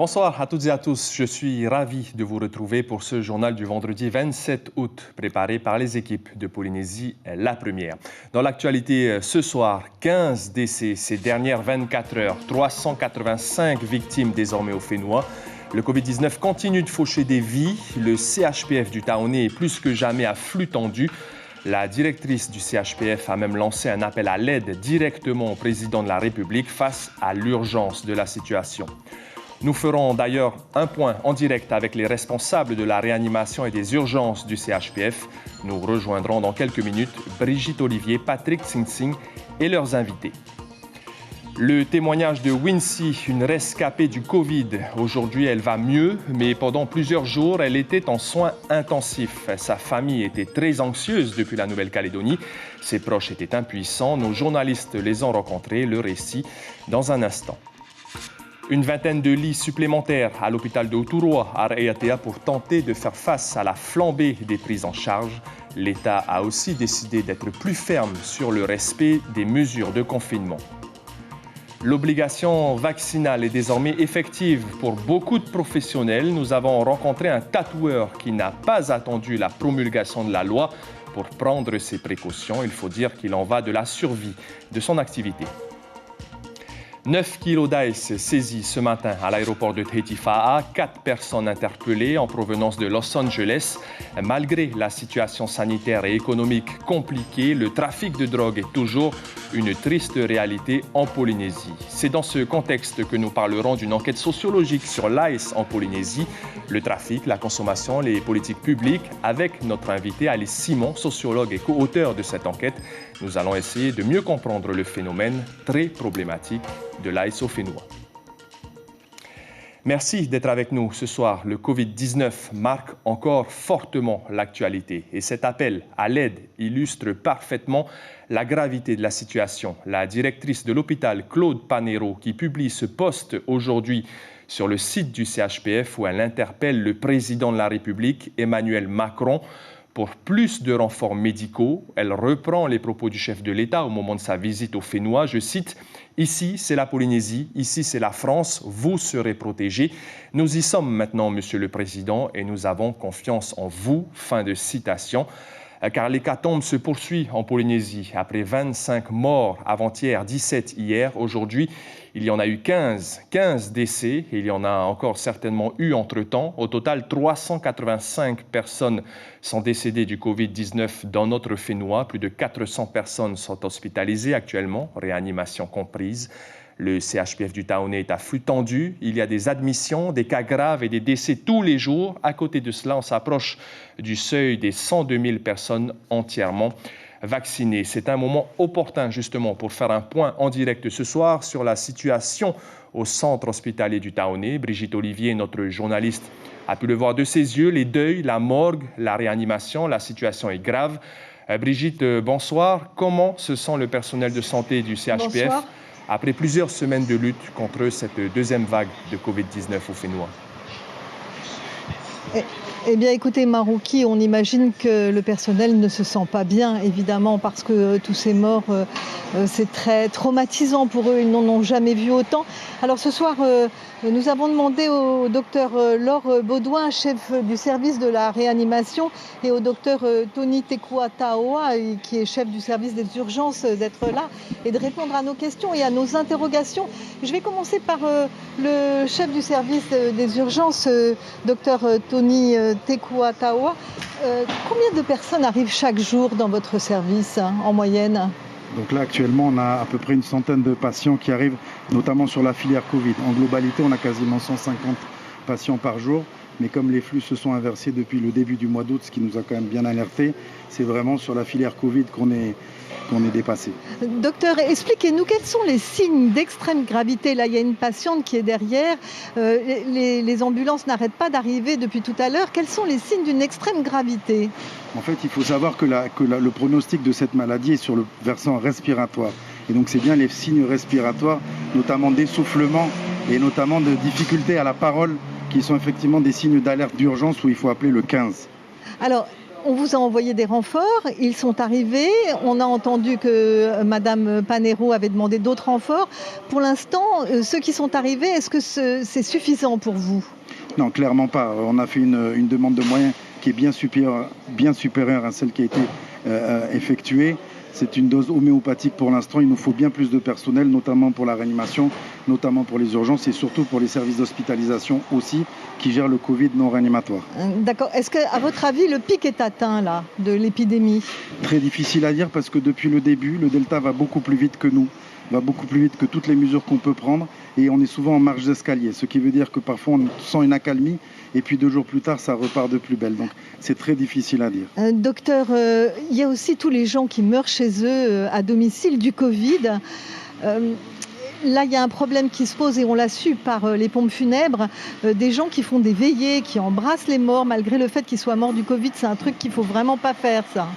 Bonsoir à toutes et à tous. Je suis ravi de vous retrouver pour ce journal du vendredi 27 août, préparé par les équipes de Polynésie La Première. Dans l'actualité ce soir, 15 décès ces dernières 24 heures, 385 victimes désormais au Fénois. Le Covid-19 continue de faucher des vies. Le CHPF du Taoné est plus que jamais à flux tendu. La directrice du CHPF a même lancé un appel à l'aide directement au président de la République face à l'urgence de la situation. Nous ferons d'ailleurs un point en direct avec les responsables de la réanimation et des urgences du CHPF. Nous rejoindrons dans quelques minutes Brigitte Olivier, Patrick Tsing et leurs invités. Le témoignage de Wincy, une rescapée du Covid. Aujourd'hui, elle va mieux, mais pendant plusieurs jours, elle était en soins intensifs. Sa famille était très anxieuse depuis la Nouvelle-Calédonie. Ses proches étaient impuissants. Nos journalistes les ont rencontrés. Le récit dans un instant. Une vingtaine de lits supplémentaires à l'hôpital de Uturoa à Raiatea pour tenter de faire face à la flambée des prises en charge. L'État a aussi décidé d'être plus ferme sur le respect des mesures de confinement. L'obligation vaccinale est désormais effective pour beaucoup de professionnels. Nous avons rencontré un tatoueur qui n'a pas attendu la promulgation de la loi pour prendre ses précautions. Il faut dire qu'il en va de la survie de son activité. 9 kilos d'ice saisis ce matin à l'aéroport de Tahiti Fa'a. 4 personnes interpellées en provenance de Los Angeles. Malgré la situation sanitaire et économique compliquée, le trafic de drogue est toujours une triste réalité en Polynésie. C'est dans ce contexte que nous parlerons d'une enquête sociologique sur l'ice en Polynésie, le trafic, la consommation, les politiques publiques, avec notre invité Alice Simon, sociologue et co-auteur de cette enquête. Nous allons essayer de mieux comprendre le phénomène très problématique de l'ice au Fénois. Merci d'être avec nous ce soir. Le Covid-19 marque encore fortement l'actualité et cet appel à l'aide illustre parfaitement la gravité de la situation. La directrice de l'hôpital, Claude Panero, qui publie ce post aujourd'hui sur le site du CHPF où elle interpelle le président de la République, Emmanuel Macron, pour plus de renforts médicaux. Elle reprend les propos du chef de l'État au moment de sa visite au Fénois. Je cite « Ici, c'est la Polynésie, ici, c'est la France, vous serez protégés. Nous y sommes maintenant, Monsieur le Président, et nous avons confiance en vous. » Fin de citation. Car l'hécatombe se poursuit en Polynésie. Après 25 morts avant-hier, 17 hier, aujourd'hui, il y en a eu 15 décès et il y en a encore certainement eu entre-temps. Au total, 385 personnes sont décédées du Covid-19 dans notre Fénois. Plus de 400 personnes sont hospitalisées actuellement, réanimation comprise. Le CHPF du Taoné est à flux tendu. Il y a des admissions, des cas graves et des décès tous les jours. À côté de cela, on s'approche du seuil des 102 000 personnes entièrement vaccinées. C'est un moment opportun justement pour faire un point en direct ce soir sur la situation au centre hospitalier du Taoné. Brigitte Olivier, notre journaliste, a pu le voir de ses yeux. Les deuils, la morgue, la réanimation, la situation est grave. Brigitte, bonsoir. Comment se sent le personnel de santé du CHPF Bonsoir. Après plusieurs semaines de lutte contre cette deuxième vague de Covid-19 au Fénois? Eh bien, écoutez, Marouki, on imagine que le personnel ne se sent pas bien, évidemment, parce que tous ces morts, c'est très traumatisant pour eux. Ils n'en ont jamais vu autant. Alors, ce soir, nous avons demandé au docteur Laure Baudouin, chef du service de la réanimation, et au docteur Tony Tekuataoa, qui est chef du service des urgences, d'être là et de répondre à nos questions et à nos interrogations. Je vais commencer par le chef du service des urgences, docteur Tony Tekuataoa. Combien de personnes arrivent chaque jour dans votre service, en moyenne? Donc là, actuellement, on a à peu près une centaine de patients qui arrivent, notamment sur la filière Covid. En globalité, on a quasiment 150 patients par jour. Mais comme les flux se sont inversés depuis le début du mois d'août, ce qui nous a quand même bien alertés, c'est vraiment sur la filière Covid qu'on est dépassé. Docteur, expliquez-nous quels sont les signes d'extrême gravité. Là, il y a une patiente qui est derrière. Les ambulances n'arrêtent pas d'arriver depuis tout à l'heure. Quels sont les signes d'une extrême gravité? En fait, il faut savoir que le pronostic de cette maladie est sur le versant respiratoire. Et donc, c'est bien les signes respiratoires, notamment d'essoufflement et notamment de difficultés à la parole, qui sont effectivement des signes d'alerte d'urgence où il faut appeler le 15. Alors, On vous a envoyé des renforts, ils sont arrivés. On a entendu que Madame Panero avait demandé d'autres renforts. Pour l'instant, ceux qui sont arrivés, est-ce que c'est suffisant pour vous ? Non, clairement pas. On a fait une demande de moyens qui est bien supérieure à celle qui a été effectuée. C'est une dose homéopathique pour l'instant. Il nous faut bien plus de personnel, notamment pour la réanimation, notamment pour les urgences et surtout pour les services d'hospitalisation aussi, qui gèrent le Covid non réanimatoire. D'accord. Est-ce qu'à votre avis, le pic est atteint là, de l'épidémie ? Très difficile à dire parce que depuis le début, le Delta va beaucoup plus vite que nous, va beaucoup plus vite que toutes les mesures qu'on peut prendre et on est souvent en marge d'escalier, ce qui veut dire que parfois on sent une accalmie et puis 2 jours plus tard ça repart de plus belle. Donc c'est très difficile à dire. Docteur, il y a aussi tous les gens qui meurent chez eux à domicile du Covid. Là, il y a un problème qui se pose et on l'a su par les pompes funèbres. Des gens qui font des veillées, qui embrassent les morts malgré le fait qu'ils soient morts du Covid. C'est un truc qu'il ne faut vraiment pas faire, ça.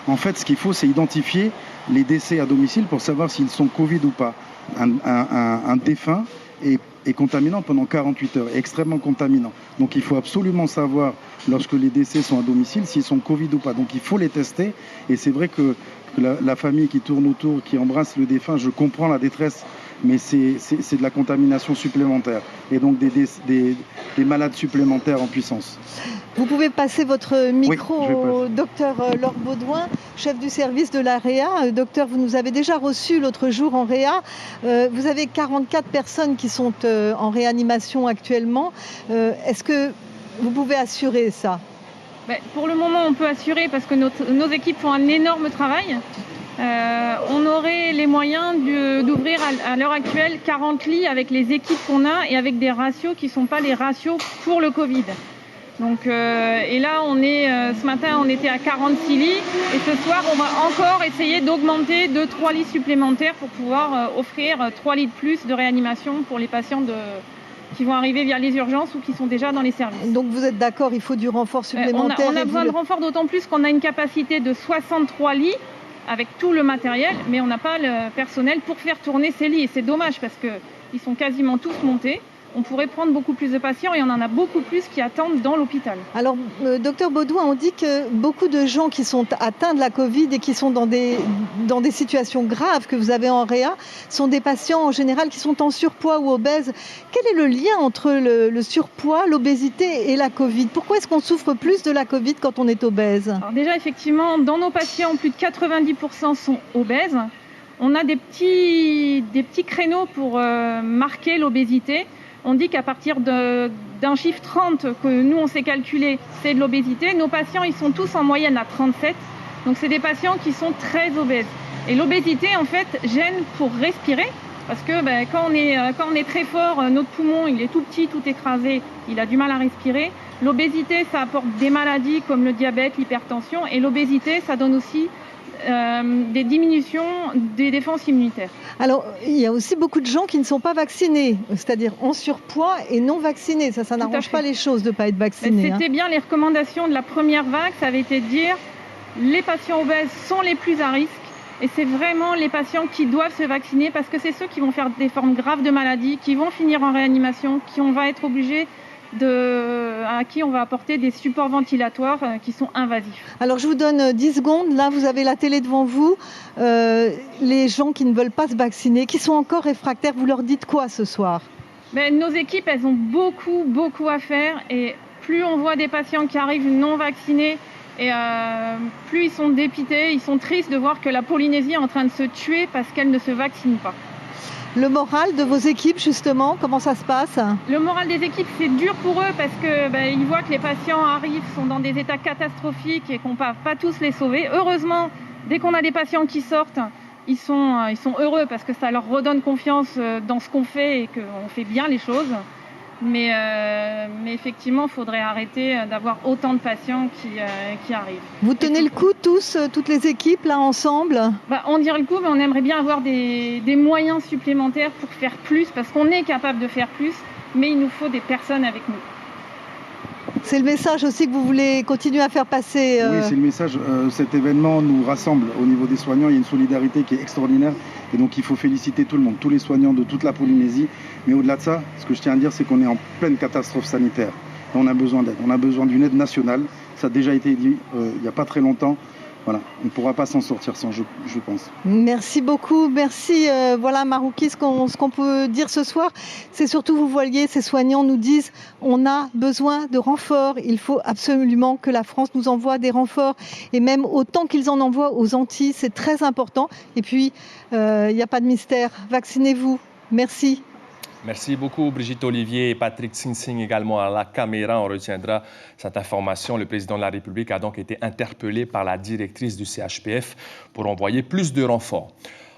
En fait, ce qu'il faut, c'est identifier les décès à domicile pour savoir s'ils sont Covid ou pas. Un défunt est contaminant pendant 48 heures, est extrêmement contaminant. Donc il faut absolument savoir, lorsque les décès sont à domicile, s'ils sont Covid ou pas. Donc il faut les tester. Et c'est vrai que la famille qui tourne autour, qui embrasse le défunt, je comprends la détresse, mais c'est de la contamination supplémentaire. Et donc des malades supplémentaires en puissance. Vous pouvez passer votre micro oui, au docteur Laure Baudouin, chef du service de la Réa. Docteur, vous nous avez déjà reçu l'autre jour en Réa. Vous avez 44 personnes qui sont en réanimation actuellement. Est-ce que vous pouvez assurer ça ? Pour le moment, on peut assurer parce que nos équipes font un énorme travail. On aurait les moyens d'ouvrir à l'heure actuelle 40 lits avec les équipes qu'on a et avec des ratios qui ne sont pas les ratios pour le Covid. Donc, et là, ce matin, on était à 46 lits et ce soir, on va encore essayer d'augmenter 2-3 lits supplémentaires pour pouvoir offrir 3 lits de plus de réanimation pour les patients qui vont arriver via les urgences ou qui sont déjà dans les services. Donc vous êtes d'accord, il faut du renfort supplémentaire. On a besoin de renfort d'autant plus qu'on a une capacité de 63 lits avec tout le matériel, mais on n'a pas le personnel pour faire tourner ces lits. Et c'est dommage parce qu'ils sont quasiment tous montés. On pourrait prendre beaucoup plus de patients et on en a beaucoup plus qui attendent dans l'hôpital. Alors, docteur Baudouin, on dit que beaucoup de gens qui sont atteints de la Covid et qui sont dans des situations graves que vous avez en Réa sont des patients en général qui sont en surpoids ou obèses. Quel est le lien entre le surpoids, l'obésité et la Covid ? Pourquoi est-ce qu'on souffre plus de la Covid quand on est obèse ? Alors déjà, effectivement, dans nos patients, plus de 90% sont obèses. On a des petits créneaux pour marquer l'obésité. On dit qu'à partir d'un chiffre 30 que nous, on s'est calculé, c'est de l'obésité. Nos patients, ils sont tous en moyenne à 37. Donc, c'est des patients qui sont très obèses. Et l'obésité, en fait, gêne pour respirer. Parce que quand on est très fort, notre poumon, il est tout petit, tout écrasé, il a du mal à respirer. L'obésité, ça apporte des maladies comme le diabète, l'hypertension. Et l'obésité, ça donne aussi des diminutions des défenses immunitaires. Alors, il y a aussi beaucoup de gens qui ne sont pas vaccinés, c'est-à-dire en surpoids et non vaccinés. Ça n'arrange pas les choses de ne pas être vacciné. C'était bien les recommandations de la première vague, ça avait été de dire les patients obèses sont les plus à risque et c'est vraiment les patients qui doivent se vacciner parce que c'est ceux qui vont faire des formes graves de maladies, qui vont finir en réanimation, on va être obligés à qui on va apporter des supports ventilatoires qui sont invasifs. Alors je vous donne 10 secondes, là vous avez la télé devant vous, les gens qui ne veulent pas se vacciner, qui sont encore réfractaires, vous leur dites quoi ce soir ? Nos équipes, elles ont beaucoup à faire et plus on voit des patients qui arrivent non vaccinés et plus ils sont dépités, ils sont tristes de voir que la Polynésie est en train de se tuer parce qu'elle ne se vaccine pas. Le moral de vos équipes, justement, comment ça se passe ? Le moral des équipes, c'est dur pour eux parce qu'ils voient que les patients arrivent, sont dans des états catastrophiques et qu'on ne peut pas tous les sauver. Heureusement, dès qu'on a des patients qui sortent, ils sont heureux parce que ça leur redonne confiance dans ce qu'on fait et qu'on fait bien les choses. Mais effectivement, il faudrait arrêter d'avoir autant de patients qui arrivent. Vous tenez le coup tous, toutes les équipes là ensemble ? On tire le coup, mais on aimerait bien avoir des moyens supplémentaires pour faire plus, parce qu'on est capable de faire plus, mais il nous faut des personnes avec nous. C'est le message aussi que vous voulez continuer à faire passer. Oui, c'est le message. Cet événement nous rassemble au niveau des soignants. Il y a une solidarité qui est extraordinaire. Et donc, il faut féliciter tout le monde, tous les soignants de toute la Polynésie. Mais au-delà de ça, ce que je tiens à dire, c'est qu'on est en pleine catastrophe sanitaire. Et on a besoin d'aide. On a besoin d'une aide nationale. ça a déjà été dit il n'y a pas très longtemps. Voilà, on ne pourra pas s'en sortir sans, je pense. Merci beaucoup, merci. Voilà, Marouki, ce qu'on peut dire ce soir, c'est surtout, vous voyez, ces soignants nous disent on a besoin de renforts. Il faut absolument que la France nous envoie des renforts, et même autant qu'ils en envoient aux Antilles, c'est très important. Et puis, il n'y a pas de mystère, vaccinez-vous. Merci. Merci beaucoup Brigitte Olivier et Patrick Sing également à la caméra. On retiendra cette information. Le président de la République a donc été interpellé par la directrice du CHPF pour envoyer plus de renforts.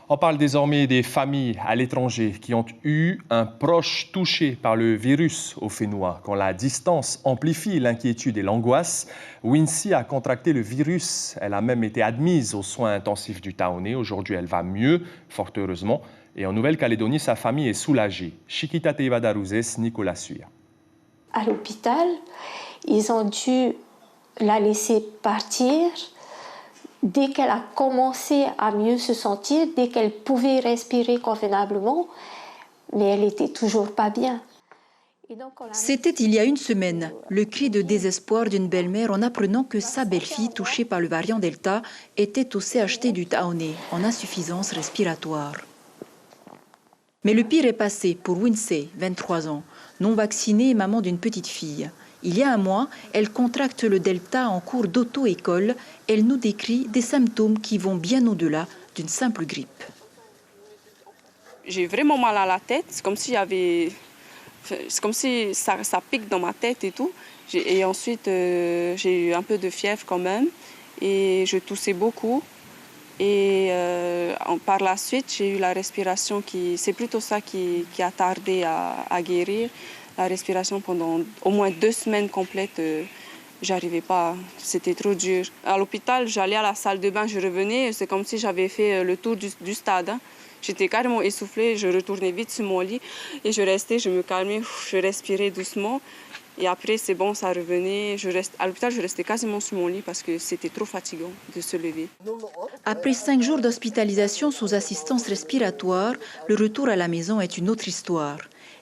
On parle désormais des familles à l'étranger qui ont eu un proche touché par le virus au Fénois. Quand la distance amplifie l'inquiétude et l'angoisse, Wincy a contracté le virus. Elle a même été admise aux soins intensifs du Taoné. Aujourd'hui, elle va mieux, fort heureusement. Et en Nouvelle-Calédonie, sa famille est soulagée. Chiquita Teivadaruzes, Nicolas Suya. À l'hôpital, ils ont dû la laisser partir dès qu'elle a commencé à mieux se sentir, dès qu'elle pouvait respirer convenablement, mais elle n'était toujours pas bien. C'était il y a une semaine, le cri de désespoir d'une belle-mère en apprenant que sa belle-fille, touchée par le variant Delta, était au CHT du Taoné, en insuffisance respiratoire. Mais le pire est passé pour Wincy, 23 ans, non vaccinée et maman d'une petite fille. Il y a un mois, elle contracte le Delta en cours d'auto-école. Elle nous décrit des symptômes qui vont bien au-delà d'une simple grippe. J'ai vraiment mal à la tête, c'est comme si ça pique dans ma tête et tout. Et ensuite, j'ai eu un peu de fièvre quand même et je toussais beaucoup. Et par la suite, j'ai eu la respiration c'est plutôt ça qui a tardé à guérir. La respiration pendant au moins 2 semaines complètes, j'arrivais pas, c'était trop dur. À l'hôpital, j'allais à la salle de bain, je revenais, c'est comme si j'avais fait le tour du stade. Hein. J'étais carrément essoufflée, je retournais vite sur mon lit et je restais, je me calmais, je respirais doucement. Et après, c'est bon, ça revenait. À l'hôpital, je restais quasiment sur mon lit parce que c'était trop fatigant de se lever. Après 5 jours d'hospitalisation sous assistance respiratoire, le retour à la maison est une autre histoire.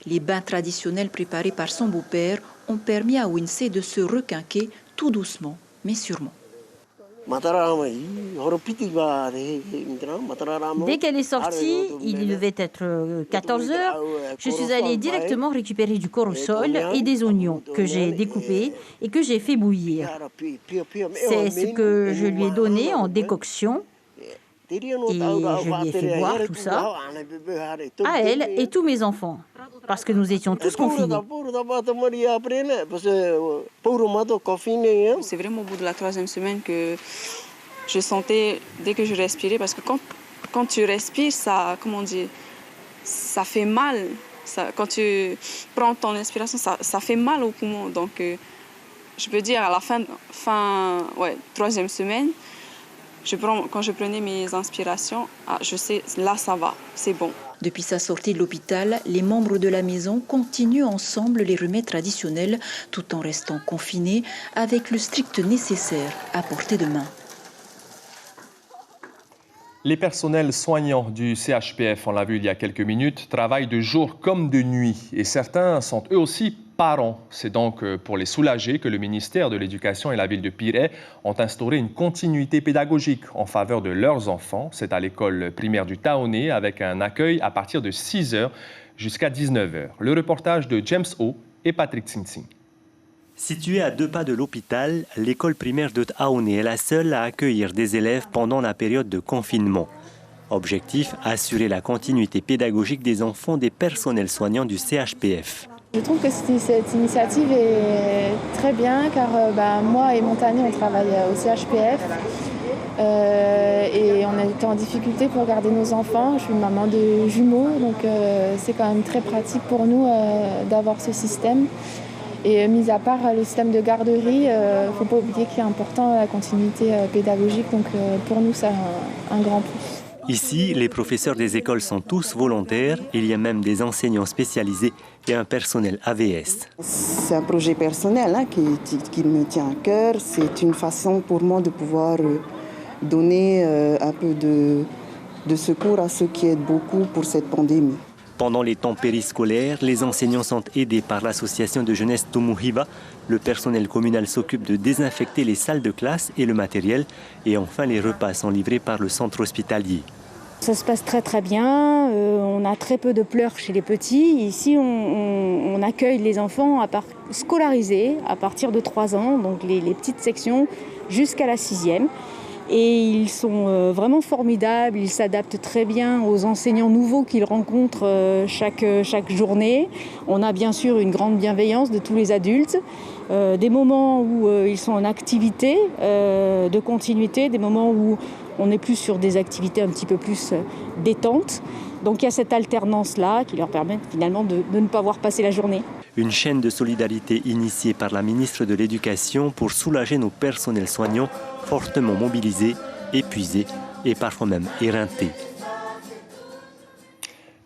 Les bains traditionnels préparés par son beau-père ont permis à Wincy de se requinquer tout doucement, mais sûrement. Dès qu'elle est sortie, il devait être 14 heures, je suis allée directement récupérer du cortisol et des oignons que j'ai découpés et que j'ai fait bouillir. C'est ce que je lui ai donné en décoction et je lui ai fait boire tout ça à elle et tous mes enfants parce que nous étions tous confinés. C'est vraiment au bout de la 3e semaine que je sentais, dès que je respirais, parce que quand tu respires, ça fait mal. Quand tu prends ton inspiration, ça fait mal au poumon. Donc, je peux dire, à la fin 3e semaine, quand je prenais mes inspirations, je sais, là, ça va, c'est bon. Depuis sa sortie de l'hôpital, les membres de la maison continuent ensemble les remèdes traditionnels tout en restant confinés avec le strict nécessaire à portée de main. Les personnels soignants du CHPF, on l'a vu il y a quelques minutes, travaillent de jour comme de nuit et certains sont eux aussi parents. C'est donc pour les soulager que le ministère de l'Éducation et la ville de Pirée ont instauré une continuité pédagogique en faveur de leurs enfants. C'est à l'école primaire du Taoné avec un accueil à partir de 6h jusqu'à 19h. Le reportage de James O et Patrick Sing. Située à 2 pas de l'hôpital, l'école primaire de Taoné est la seule à accueillir des élèves pendant la période de confinement. Objectif, assurer la continuité pédagogique des enfants des personnels soignants du CHPF. Je trouve que cette initiative est très bien car moi et Montané, on travaille au CHPF et on était en difficulté pour garder nos enfants. Je suis une maman de jumeaux, donc c'est quand même très pratique pour nous d'avoir ce système. Et mis à part le système de garderie, il ne faut pas oublier qu'il est important la continuité pédagogique. Donc pour nous, c'est un grand plus. Ici, les professeurs des écoles sont tous volontaires. Il y a même des enseignants spécialisés et un personnel AVS. C'est un projet personnel qui me tient à cœur. C'est une façon pour moi de pouvoir donner un peu de secours à ceux qui aident beaucoup pour cette pandémie. Pendant les temps périscolaires, les enseignants sont aidés par l'association de jeunesse Tumuhiba. Le personnel communal s'occupe de désinfecter les salles de classe et le matériel. Et enfin, les repas sont livrés par le centre hospitalier. Ça se passe très très bien, on a très peu de pleurs chez les petits. Ici, on accueille les enfants scolarisés à partir de 3 ans, donc les petites sections jusqu'à la 6e. Et ils sont vraiment formidables, ils s'adaptent très bien aux enseignants nouveaux qu'ils rencontrent chaque journée. On a bien sûr une grande bienveillance de tous les adultes, des moments où ils sont en activité de continuité, des moments où on est plus sur des activités un petit peu plus détentes. Donc il y a cette alternance-là qui leur permet finalement de ne pas voir passer la journée. Une chaîne de solidarité initiée par la ministre de l'Éducation pour soulager nos personnels soignants fortement mobilisés, épuisés et parfois même éreintés.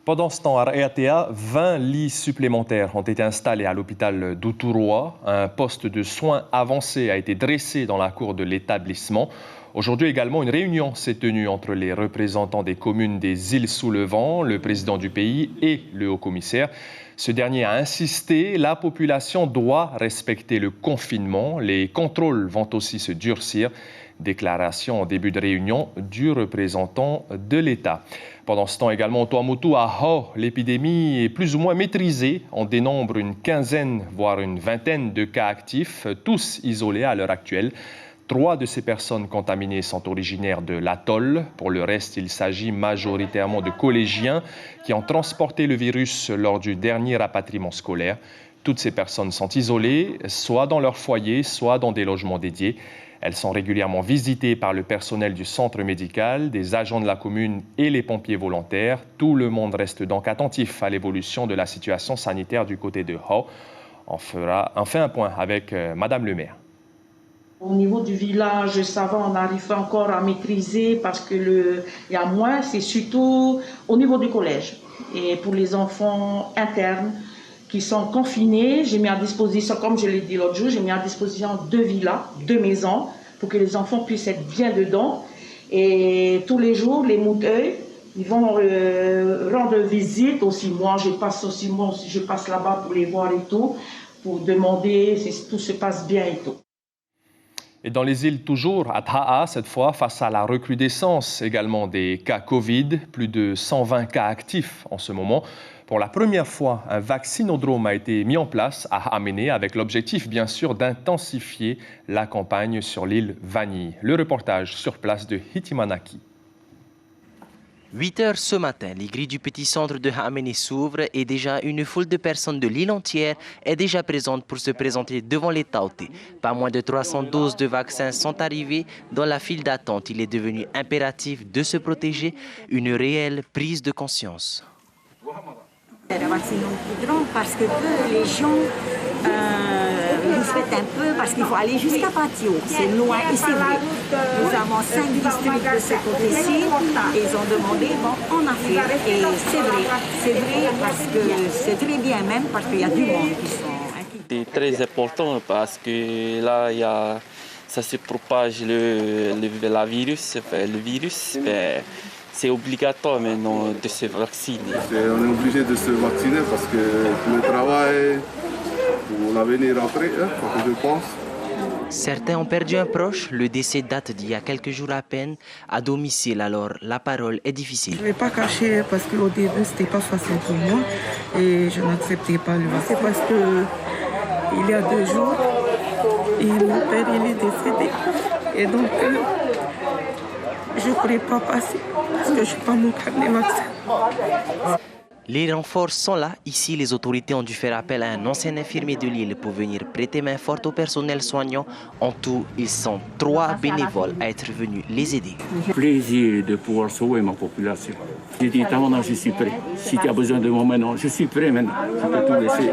Pendant ce temps, à Raiatea, 20 lits supplémentaires ont été installés à l'hôpital d'Uturoa. Un poste de soins avancé a été dressé dans la cour de l'établissement. Aujourd'hui également, une réunion s'est tenue entre les représentants des communes des îles sous le vent, le président du pays et le haut-commissaire. Ce dernier a insisté, la population doit respecter le confinement. Les contrôles vont aussi se durcir. Déclaration en début de réunion du représentant de l'État. Pendant ce temps également, au Tuamotu, à Hau, l'épidémie est plus ou moins maîtrisée. On dénombre une quinzaine, voire une vingtaine de cas actifs, tous isolés à l'heure actuelle. 3 de ces personnes contaminées sont originaires de l'atoll. Pour le reste, il s'agit majoritairement de collégiens qui ont transporté le virus lors du dernier rapatriement scolaire. Toutes ces personnes sont isolées, soit dans leur foyer, soit dans des logements dédiés. Elles sont régulièrement visitées par le personnel du centre médical, des agents de la commune et les pompiers volontaires. Tout le monde reste donc attentif à l'évolution de la situation sanitaire du côté de Hau. On fait un point avec Madame le maire. Au niveau du village, ça va, on arrive encore à maîtriser parce que il y a moins, c'est surtout au niveau du collège. Et pour les enfants internes qui sont confinés, j'ai mis à disposition, comme je l'ai dit l'autre jour, j'ai mis à disposition 2 villas, 2 maisons pour que les enfants puissent être bien dedans. Et tous les jours, les mouteuils, ils vont rendre visite aussi. Moi, je passe là-bas pour les voir et tout, pour demander si tout se passe bien et tout. Et dans les îles toujours, à Ta'a, cette fois, face à la recrudescence également des cas Covid, plus de 120 cas actifs en ce moment. Pour la première fois, un vaccinodrome a été mis en place à Hamene avec l'objectif, bien sûr, d'intensifier la campagne sur l'île Vanille. Le reportage sur place de Hitimanaki. 8 heures ce matin, les grilles du petit centre de Hamene s'ouvrent et déjà une foule de personnes de l'île entière est déjà présente pour se présenter devant les Taoté. Pas moins de 300 doses de vaccins sont arrivées dans la file d'attente. Il est devenu impératif de se protéger, une réelle prise de conscience. La vaccinodrome parce que les gens respectent un peu parce qu'il faut aller jusqu'à Patio. C'est loin et c'est vrai. Nous avons 5 districts de ce côté-ci et ils ont demandé, bon, on a fait. Et c'est vrai parce que c'est très bien même parce qu'il y a du monde qui sont inquiets. C'est très important parce que là, ça se propage le virus. C'est obligatoire maintenant de se vacciner. On est obligé de se vacciner parce que pour le travail, pour l'avenir après, je pense. Certains ont perdu un proche. Le décès date d'il y a quelques jours à peine. À domicile, alors, la parole est difficile. Je ne vais pas cacher parce qu'au début, ce n'était pas facile pour moi. Et je n'acceptais pas le vaccin parce qu'il y a 2 jours, mon père il est décédé. Et donc, je ne pourrais pas passer parce que je n'ai pas mon carnet vaccin. Les renforts sont là. Ici, les autorités ont dû faire appel à un ancien infirmier de l'île pour venir prêter main forte au personnel soignant. En tout, ils sont 3 bénévoles à être venus les aider. Plaisir de pouvoir sauver ma population. J'ai dit, maintenant, je suis prêt. Si tu as besoin de moi maintenant, je suis prêt maintenant. Je peux tout laisser.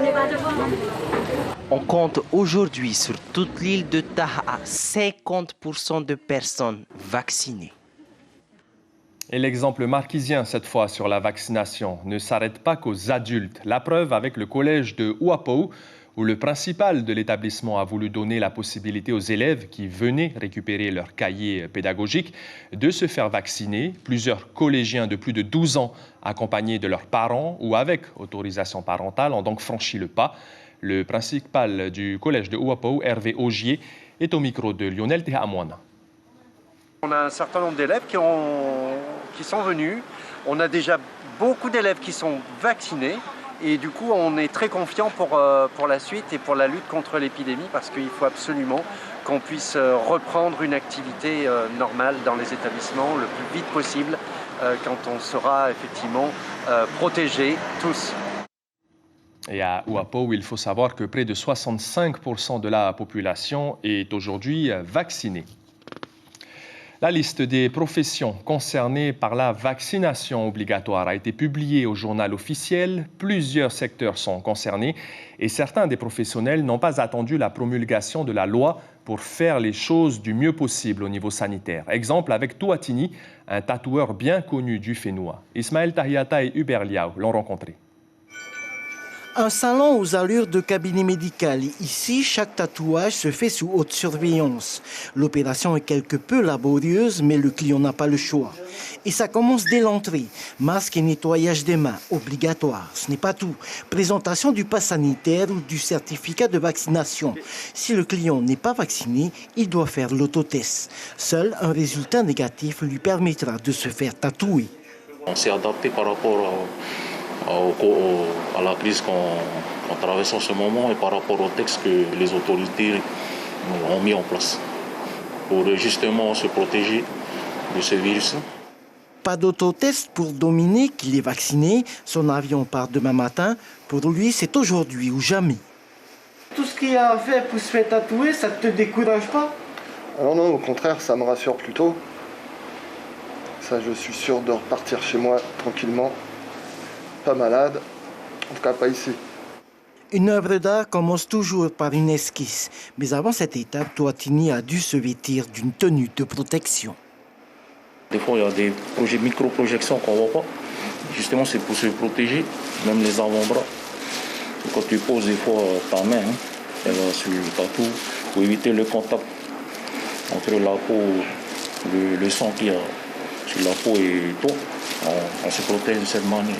On compte aujourd'hui sur toute l'île de Ta'a 50% de personnes vaccinées. Et l'exemple marquisien, cette fois, sur la vaccination ne s'arrête pas qu'aux adultes. La preuve avec le collège de Uapou, où le principal de l'établissement a voulu donner la possibilité aux élèves qui venaient récupérer leur cahier pédagogique de se faire vacciner. Plusieurs collégiens de plus de 12 ans, accompagnés de leurs parents ou avec autorisation parentale, ont donc franchi le pas. Le principal du collège de Ouapou, Hervé Augier, est au micro de Lionel Tehamouana. On a un certain nombre d'élèves qui sont venus. On a déjà beaucoup d'élèves qui sont vaccinés. Et du coup, on est très confiant pour la suite et pour la lutte contre l'épidémie parce qu'il faut absolument qu'on puisse reprendre une activité normale dans les établissements le plus vite possible quand on sera effectivement protégés tous. Et à Ouapou, il faut savoir que près de 65% de la population est aujourd'hui vaccinée. La liste des professions concernées par la vaccination obligatoire a été publiée au journal officiel. Plusieurs secteurs sont concernés et certains des professionnels n'ont pas attendu la promulgation de la loi pour faire les choses du mieux possible au niveau sanitaire. Exemple avec Touatini, un tatoueur bien connu du Fénois. Ismaël Tahiata et Hubert Liao l'ont rencontré. Un salon aux allures de cabinet médical. Ici, chaque tatouage se fait sous haute surveillance. L'opération est quelque peu laborieuse, mais le client n'a pas le choix. Et ça commence dès l'entrée. Masque et nettoyage des mains, obligatoire. Ce n'est pas tout. Présentation du pass sanitaire ou du certificat de vaccination. Si le client n'est pas vacciné, il doit faire l'autotest. Seul un résultat négatif lui permettra de se faire tatouer. On s'est adapté par rapport à la crise qu'on traverse en ce moment et par rapport au texte que les autorités ont mis en place pour justement se protéger de ce virus. Pas d'autotest pour Dominique, il est vacciné. Son avion part demain matin. Pour lui, c'est aujourd'hui ou jamais. Tout ce qu'il y a à faire pour se faire tatouer, ça ne te décourage pas? Non, au contraire, ça me rassure plutôt. Ça, je suis sûr de repartir chez moi tranquillement. Pas malade, en tout cas pas ici. Une œuvre d'art commence toujours par une esquisse. Mais avant cette étape, Touatini a dû se vêtir d'une tenue de protection. Des fois, il y a des micro-projections qu'on ne voit pas. Justement, c'est pour se protéger, même les avant-bras. Quand tu poses des fois ta main, elle va sur le tatou, pour éviter le contact entre la peau, le sang qu'il y a sur la peau et toi. On se protège de cette manière.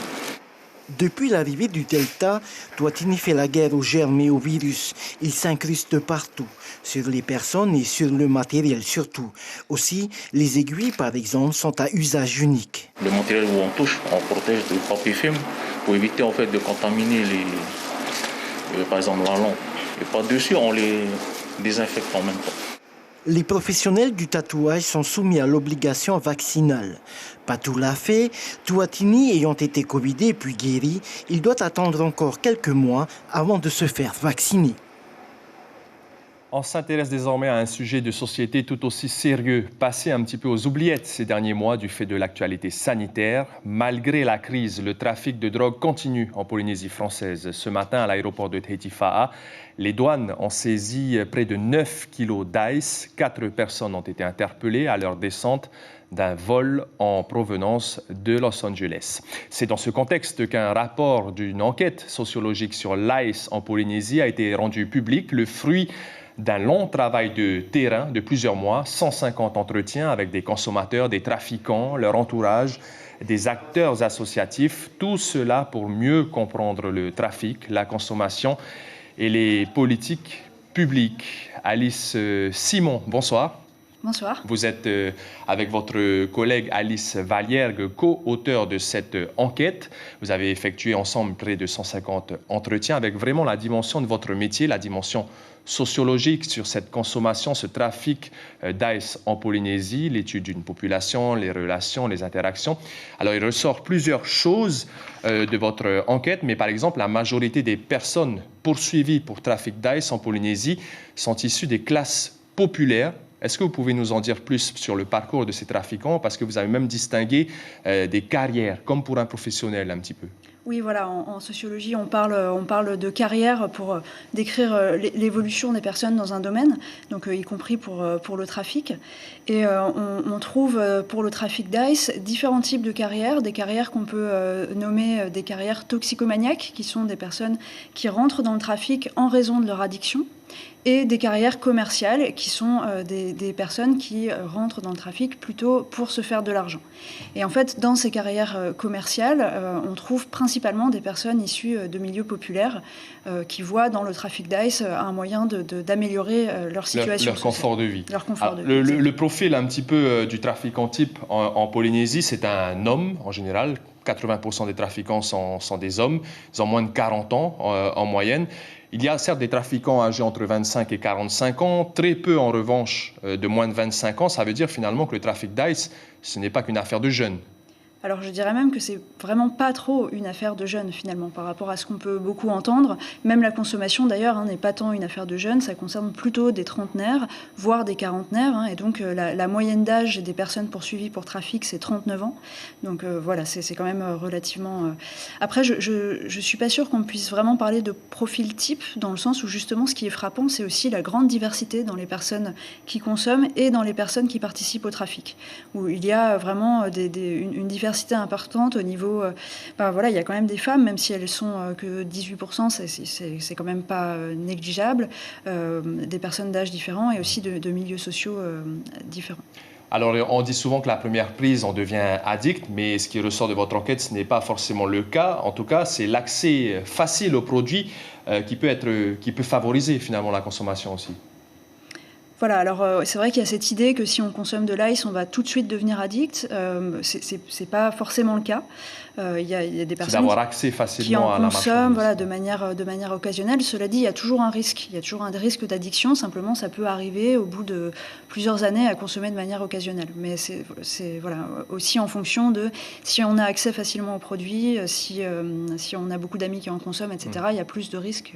Depuis l'arrivée du Delta, Touatini fait la guerre aux germes et aux virus. Il s'incruste partout, sur les personnes et sur le matériel surtout. Aussi, les aiguilles, par exemple, sont à usage unique. Le matériel où on touche, on protège le papier film pour éviter en fait de contaminer par exemple la langue. Et par-dessus, on les désinfecte en même temps. Les professionnels du tatouage sont soumis à l'obligation vaccinale. Patou l'a fait, Touatini ayant été covidé puis guéri, il doit attendre encore quelques mois avant de se faire vacciner. On s'intéresse désormais à un sujet de société tout aussi sérieux, passé un petit peu aux oubliettes ces derniers mois du fait de l'actualité sanitaire. Malgré la crise, le trafic de drogue continue en Polynésie française. Ce matin, à l'aéroport de Tahiti-Fa'a, les douanes ont saisi près de 9 kilos d'ice. 4 personnes ont été interpellées à leur descente d'un vol en provenance de Los Angeles. C'est dans ce contexte qu'un rapport d'une enquête sociologique sur l'ice en Polynésie a été rendu public, le fruit d'un long travail de terrain de plusieurs mois, 150 entretiens avec des consommateurs, des trafiquants, leur entourage, des acteurs associatifs, tout cela pour mieux comprendre le trafic, la consommation et les politiques publiques. Alice Simon, bonsoir. Bonsoir. Vous êtes avec votre collègue Alice Valiergue, co-auteur de cette enquête. Vous avez effectué ensemble près de 150 entretiens avec vraiment la dimension de votre métier, la dimension sociologique sur cette consommation, ce trafic d'ice en Polynésie, l'étude d'une population, les relations, les interactions. Alors, il ressort plusieurs choses de votre enquête, mais par exemple, la majorité des personnes poursuivies pour trafic d'ice en Polynésie sont issues des classes populaires. Est-ce que vous pouvez nous en dire plus sur le parcours de ces trafiquants? Parce que vous avez même distingué des carrières, comme pour un professionnel un petit peu. Oui, voilà, en sociologie, on parle de carrière pour décrire l'évolution des personnes dans un domaine, donc y compris pour le trafic. Et on trouve pour le trafic d'ice différents types de carrières, des carrières qu'on peut nommer des carrières toxicomaniaques, qui sont des personnes qui rentrent dans le trafic en raison de leur addiction, et des carrières commerciales qui sont des personnes qui rentrent dans le trafic plutôt pour se faire de l'argent. Et en fait, dans ces carrières commerciales, on trouve principalement des personnes issues de milieux populaires qui voient dans le trafic d'ice un moyen d'améliorer leur situation. Leur confort de vie. Leur confort de vie. Le profil un petit peu du trafiquant type en Polynésie, c'est un homme en général. 80% des trafiquants sont des hommes. Ils ont moins de 40 ans en moyenne. Il y a certes des trafiquants âgés entre 25 et 45 ans, très peu en revanche de moins de 25 ans. Ça veut dire finalement que le trafic d'ice, ce n'est pas qu'une affaire de jeunes. Alors je dirais même que c'est vraiment pas trop une affaire de jeunes finalement par rapport à ce qu'on peut beaucoup entendre. Même la consommation d'ailleurs n'est pas tant une affaire de jeunes, ça concerne plutôt des trentenaires, voire des quarantenaires. Et donc la moyenne d'âge des personnes poursuivies pour trafic, c'est 39 ans. Donc voilà, c'est quand même relativement... Après, je suis pas sûre qu'on puisse vraiment parler de profil type, dans le sens où justement ce qui est frappant, c'est aussi la grande diversité dans les personnes qui consomment et dans les personnes qui participent au trafic, où il y a vraiment une diversité importante au niveau... voilà, il y a quand même des femmes, même si elles sont que 18%, c'est quand même pas négligeable, des personnes d'âge différents et aussi de milieux sociaux différents. Alors, on dit souvent que la première prise, on devient addict, mais ce qui ressort de votre enquête, ce n'est pas forcément le cas. En tout cas, c'est l'accès facile aux produits qui peut favoriser finalement la consommation aussi. Voilà, alors c'est vrai qu'il y a cette idée que si on consomme de l'ice, on va tout de suite devenir addict. C'est pas forcément le cas. Il y a des personnes qui en consomment de manière occasionnelle. Cela dit, il y a toujours un risque. Il y a toujours un risque d'addiction. Simplement, ça peut arriver au bout de plusieurs années à consommer de manière occasionnelle. Mais c'est voilà, aussi en fonction de si on a accès facilement aux produits, si on a beaucoup d'amis qui en consomment, etc. Il y a plus de risques.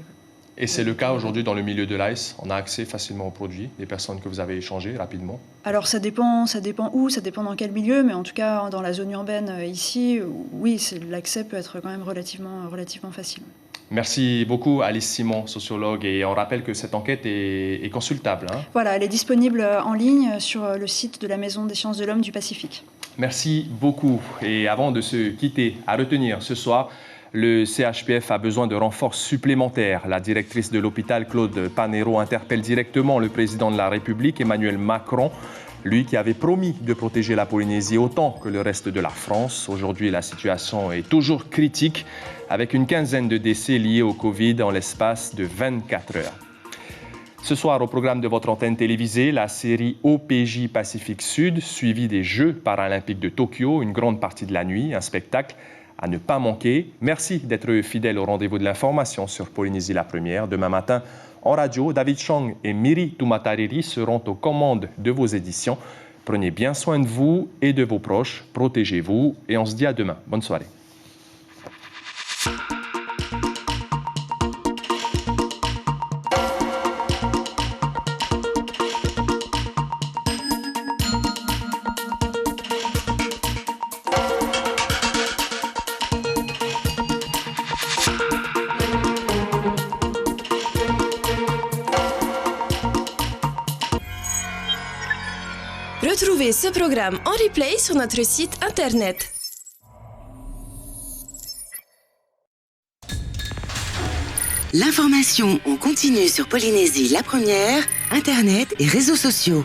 Et c'est le cas aujourd'hui dans le milieu de l'ice. On a accès facilement aux produits, des personnes que vous avez échangées rapidement. Alors ça dépend où, ça dépend dans quel milieu, mais en tout cas dans la zone urbaine ici, oui, l'accès peut être quand même relativement facile. Merci beaucoup Alice Simon, sociologue, et on rappelle que cette enquête est consultable. Voilà, elle est disponible en ligne sur le site de la Maison des sciences de l'homme du Pacifique. Merci beaucoup. Et avant de se quitter, à retenir ce soir, le CHPF a besoin de renforts supplémentaires. La directrice de l'hôpital, Claude Panero, interpelle directement le président de la République, Emmanuel Macron, lui qui avait promis de protéger la Polynésie autant que le reste de la France. Aujourd'hui, la situation est toujours critique, avec une quinzaine de décès liés au Covid en l'espace de 24 heures. Ce soir, au programme de votre antenne télévisée, la série OPJ Pacifique Sud, suivie des Jeux paralympiques de Tokyo, une grande partie de la nuit, un spectacle à ne pas manquer. Merci d'être fidèle au rendez-vous de l'information sur Polynésie la Première. Demain matin, en radio, David Chong et Miri Tumatariri seront aux commandes de vos éditions. Prenez bien soin de vous et de vos proches. Protégez-vous et on se dit à demain. Bonne soirée. Retrouvez ce programme en replay sur notre site internet. L'information en continu sur Polynésie la Première, internet et réseaux sociaux.